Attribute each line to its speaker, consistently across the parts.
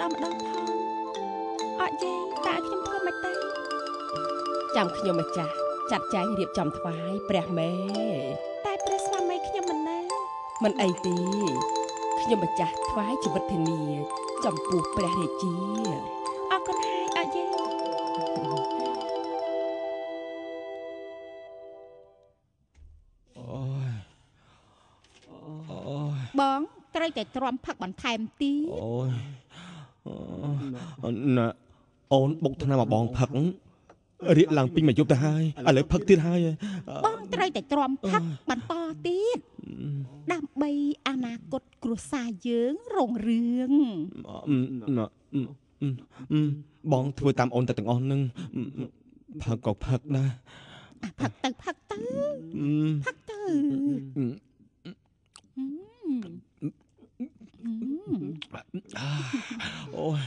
Speaker 1: ដល់ម្ដងផងអត់យាយតែខ្ញុំធ្វើមិនទេចាំខ្ញុំម្ចាស់ចាត់ចែងរៀបចំថ្វាយព្រះមេតែព្រះស្វាមីខ្ញុំមិនអីទេខ្ញុំម្ចាស់ថ្វាយជីវិតធានាចំពោះព្រះរាជាអរគុណហើយអត់យាយ
Speaker 2: បងត្រូវតែទ្រាំផឹកបន្ថែមទៀត
Speaker 3: ណាអូនបុកថ្នាំមកបងផឹករៀកឡើងពេញមួយយប់ទៅហើយឥឡូវផឹកទៀតហើយ
Speaker 2: បងត្រូវតែទ្រាំផឹកបន្តទៀតដើម្បីអនាគតគ្រួសារយើងរុងរឿង
Speaker 3: បងធ្វើតាមអូនតែទាំងអស់នឹងផឹកក៏ផឹកដែរ
Speaker 2: ផឹកទៅផឹកទៅ
Speaker 3: អូយ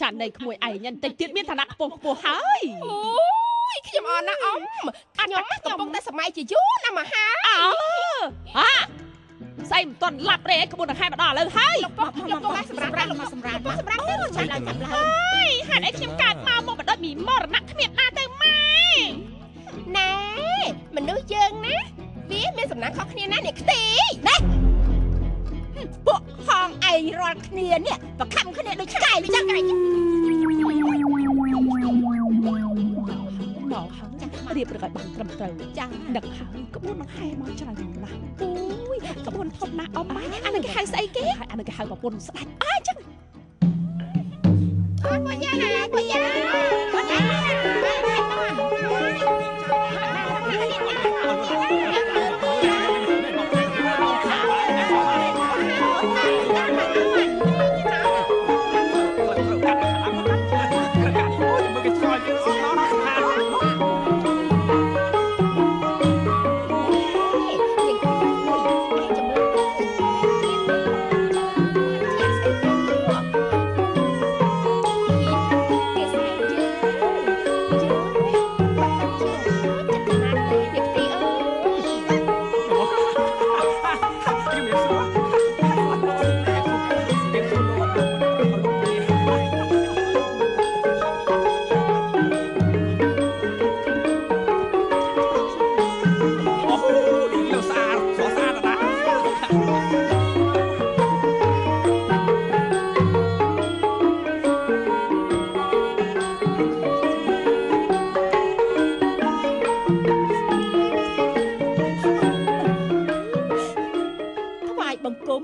Speaker 1: ចាននៃក្មួយឯងញ៉ាំតិចទៀតមានឋានៈខ្ពស់ហើយ
Speaker 4: អូយខ្ញុំអរណាស់អ៊ំខ្ញុំកំពុងតែសម័យជាយូរណាស់មកហើយ
Speaker 1: ស្អីមិនទាន់ឡាប់ទេក្បួនដង្ហែមកដល់ឥឡូវហើយ
Speaker 4: លោកពុកសម្រាប់អូចាំឡើង
Speaker 1: ហើយហេតុអីខ្ញុំកើតមកបដិមីមរណៈគ្មានណាទៅម៉ែ
Speaker 4: ណែមនុស្សយើងណាវាមានសំណាងខុសគ្នាណានេះខ្ទី
Speaker 2: ណែពួកហងឯងរាល់គ្នានេះប្រខំគ្នាដូចឆ្កែអញ្ចឹង
Speaker 1: មកហើយរៀបរយឲ្យបានត្រឹមត្រូវ
Speaker 2: ចា
Speaker 1: ដឹកហើយក្បួនដង្ហែមកច្រើនណាស់អូយក្បួនធំណាស់អ៊ំម៉ែអានឹងគេហៅស្អីគេអានឹងគេហៅប្រពន្ធស្ដាច់អញ្ចឹង
Speaker 4: អូយយ៉ា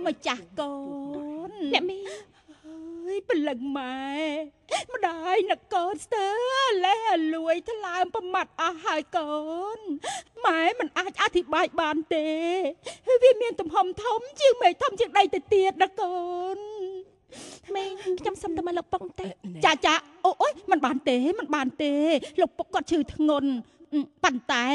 Speaker 2: ម្ចាស់កូនអ្នកមីហើយព្រលឹងម៉ែម្ដាយនគរស្ទើលេះលួយថ្លើមប្រមាត់អស់ហើយកូនម៉ែមិនអាចអធិប្បាយបានទេវាមានទំហំធំជាងមេឃធំជាងដីទៅទៀតណាកូន
Speaker 1: ម៉ែខ្ញុំសុំទៅមកលោកពុកទេ
Speaker 2: ចាអូយមិនបានទេលោកពុកគាត់ឈឺធ្ងន់ប៉ុន្តែ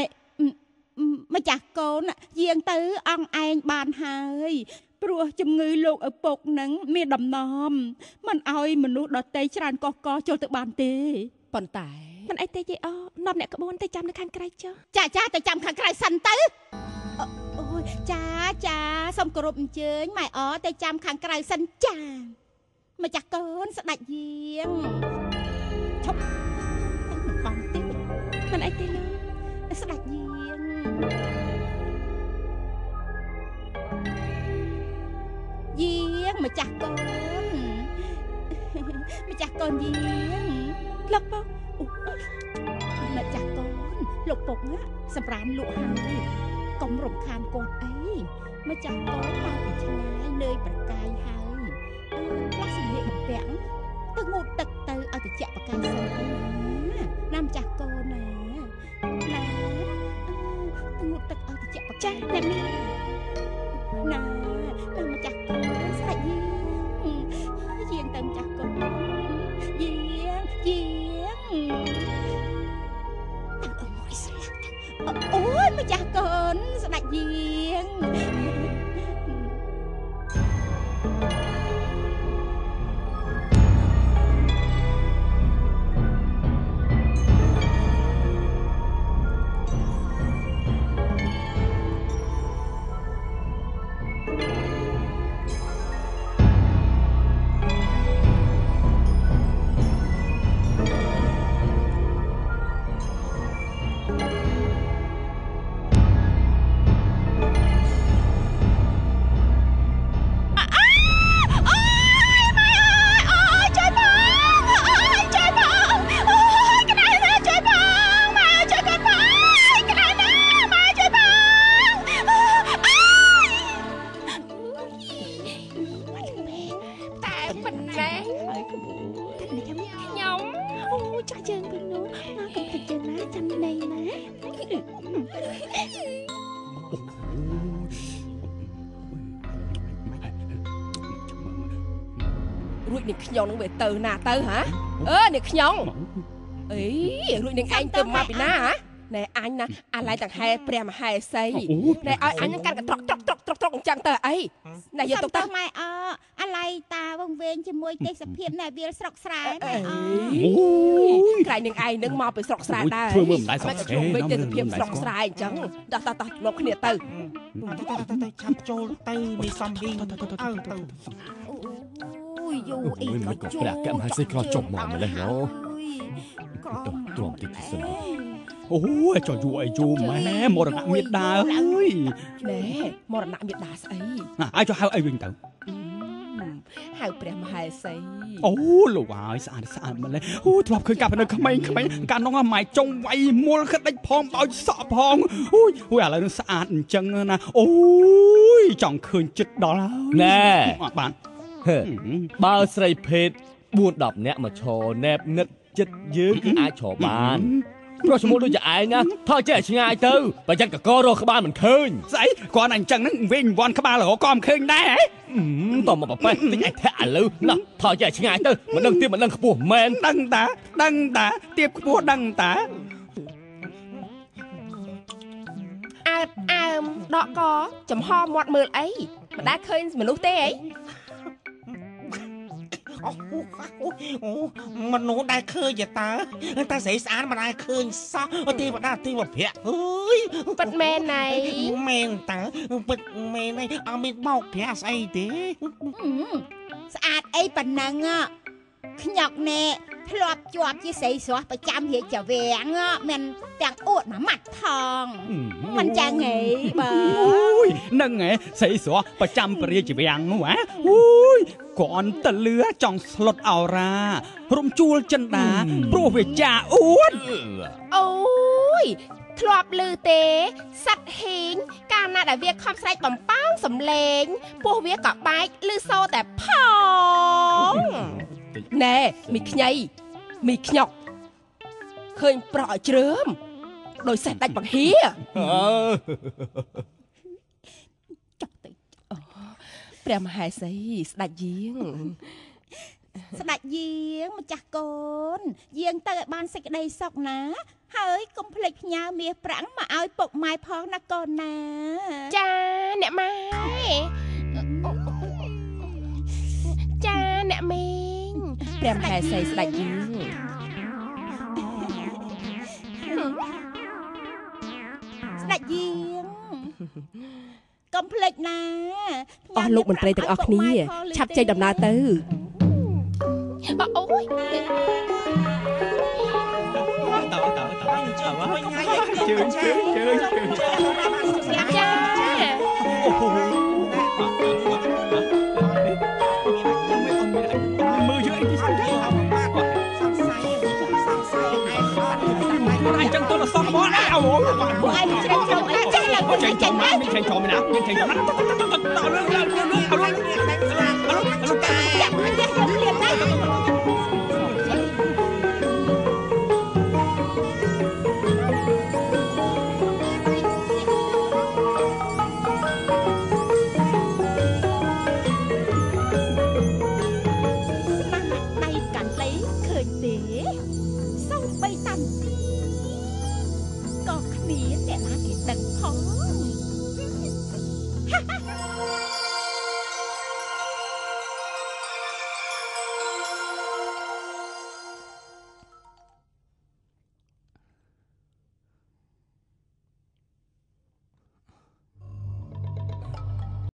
Speaker 2: ម្ចាស់កូនយាងទៅអង្អែងបានហើយព្រោះជំងឺលោកឪពុកនឹងមានដំណំមិនឲ្យមនុស្សដទៃច្រើនកកចូលទៅបានទេ
Speaker 1: ប៉ុន្តែមិនអីទេយីអនាំអ្នកក្បួនទៅចាំនៅខាងក្រៅចុះ
Speaker 2: ចាទៅចាំខាងក្រៅសិនទៅអូយចាសូមគោរពអញ្ជើញម៉ែអទៅចាំខាងក្រៅសិនចាម្ចាស់កូនស្ដេចយាងឈប់បងទី
Speaker 1: មិនអីទេលោក
Speaker 2: ស្ដេចយាងម្ចាស់កូនយាង
Speaker 1: លោកពុក
Speaker 2: អូម្ចាស់កូនលោកពុកណាសម្រានលក់ហើយកុំរំខានគាត់អីម្ចាស់កូនមកពីឆ្ងាយនឿយប្រកាយហើយផ្លាស់សម្លៀកបំពាក់ទៅងូតទឹកទៅឲ្យត្រជាក់ប្រកាយសិនណាម្ចាស់កូនណាទៅងូតទឹកឲ្យត្រជាក់ប្រកាយ
Speaker 1: អ្នកមី
Speaker 2: ណាម្ចាស់កូនស្ដេចយាងទៅម្ចាស់កូនយាងអូយម្ចាស់កូនស្ដេចយាង
Speaker 1: រួចនឹងខ្ញុំនឹងវាទៅណាទៅហ៎នេះខ្ញុំអីរួចនឹងឯងទៅមកពីណាហ៎ណែអញណាអាឡៃទាំងហែព្រះមហេសីណែឲ្យអញនឹងកាន់កត្រកអញ្ចឹងទៅអីណែយកទៅ
Speaker 2: ម៉ែអាឡៃតាវងវែងជាមួយទេសភាពណែវាលស្រុកស្រែម៉ែ
Speaker 1: ក្រែងនឹងឯងនឹងមកពីស្រុកស្រែដែរ
Speaker 3: ធ្វើមើលមិនដែរស្រុកស្រែ
Speaker 1: វិញទេសភាពស្រុកស្រែអញ្ចឹងតោះមកគ្នាទៅ
Speaker 5: ឆាប់ចូលទៅមានសំវិញទៅ
Speaker 2: អូយយូអី
Speaker 3: មិនក៏ប្រាក់កែមហេសីក្រចុះមកម្លេះណូទ្រាំតិចសិនអូយចុះយូអីយូម៉ែមរណៈមេដាអើយ
Speaker 1: ណែមរណៈមេដាស្អី
Speaker 3: ឲ្យចុះហៅអីវិញទៅ
Speaker 1: ហៅព្រះមហេសី
Speaker 3: អូលោកហើយស្អាតម្លេះអូធ្លាប់ឃើញកាប់នៅក្មេងកាលនោះម៉ែចុងវាយមូលក្តិចផងបោចសក់ផងអូយឥឡូវនឹងស្អាតអញ្ចឹងណាអូយចង់ឃើញចិត្តដល់ហើយ
Speaker 6: ណែ
Speaker 3: បាន
Speaker 6: បើស្រីភេទ 4-10 នាក់មកឈរណែបងឹតចិត្តយើងគឺអាចឈរបានព្រោះឈ្មោះដូចជាឯងណាថយចេះឆ្ងាយទៅបើចិត្តកករកក្បាលមិនឃើញ
Speaker 3: ស្អីគាត់អញ្ចឹងហ្នឹងវិញវាន់ក្បាលរកក៏មិនឃើញដែរ
Speaker 6: តមកប៉ែតិចឯធាក់ឥឡូវណាថយចេះឆ្ងាយទៅមិនដឹងទៀតមិនដឹងខ្ពស់មែន
Speaker 3: ដឹងតាទៀបខ្ពស់ដឹងតា
Speaker 1: អើមដកកចំហមាត់មើលអីមិនដែលឃើញមនុស្សទេអី
Speaker 5: មនុស្សដែលឃើញតាតែស្រីស្អាតមិនដែលឃើញសោះទេវតាទេវភៈអើយ
Speaker 1: ពិតមែនណៃ
Speaker 5: មែនតាពិតមែនអត់មានបោកប្រាស់ស្អីទេ
Speaker 2: ស្អាតអីប៉ុណ្ណឹងខ្ញុកណែធ្លាប់ជាប់ជាស្រីស្រស់ប្រចាំរាជវាំងមិនទាំងអួតមួយម៉ាត់ថងមិនចឹងហីបើ
Speaker 3: ហ្នឹងហ៎ស្រីស្រស់ប្រចាំរាជវាំងនោះហ៎អូយគាត់ទៅលឺចង់ស្លុតអោរ៉ារំជួលចិនដាព្រោះវាចាអួត
Speaker 1: អូយធ្លាប់ឮទេសัตว์ហ៊ីងកាលណាដែលវាខំស្រែកបំប៉ោងសំឡេងពោះវាក៏បែកឮសូរតែផងណែមីខ្ញីមីខ្ញុកឃើញប្រក់ឲ្យជ្រើមដោយសេះដាច់បង្ហៀចុកទៅព្រះមហេសីស្ដេចយាង
Speaker 2: ម្ចាស់កូនយាងទៅឲ្យបានសេចក្តីសុខណាហើយកុំភ្លេចផ្ញើមាសប្រាំងមកឲ្យពុកម៉ែផងណាកូនណា
Speaker 1: ចាអ្នកម៉ែចាអ្នកមីងព្រះមហេសីស្ដេចយាង
Speaker 2: ស្ដេចយាងកុំភ្លេចណា
Speaker 1: អស់លោកមន្ត្រីទាំងអស់គ្នាឆាប់ចេញដំណើរទៅអូយ
Speaker 3: ជើងចាមើលយើងអីគេអញ្ចឹងទៅសោះបងអីអូ
Speaker 2: ពួកឯងច្រេកចូលអីចេះឡើងចេះឡើង
Speaker 3: ចេញចូលណាមានចេញចូលណាមានចេញចូលណាដល់រឿង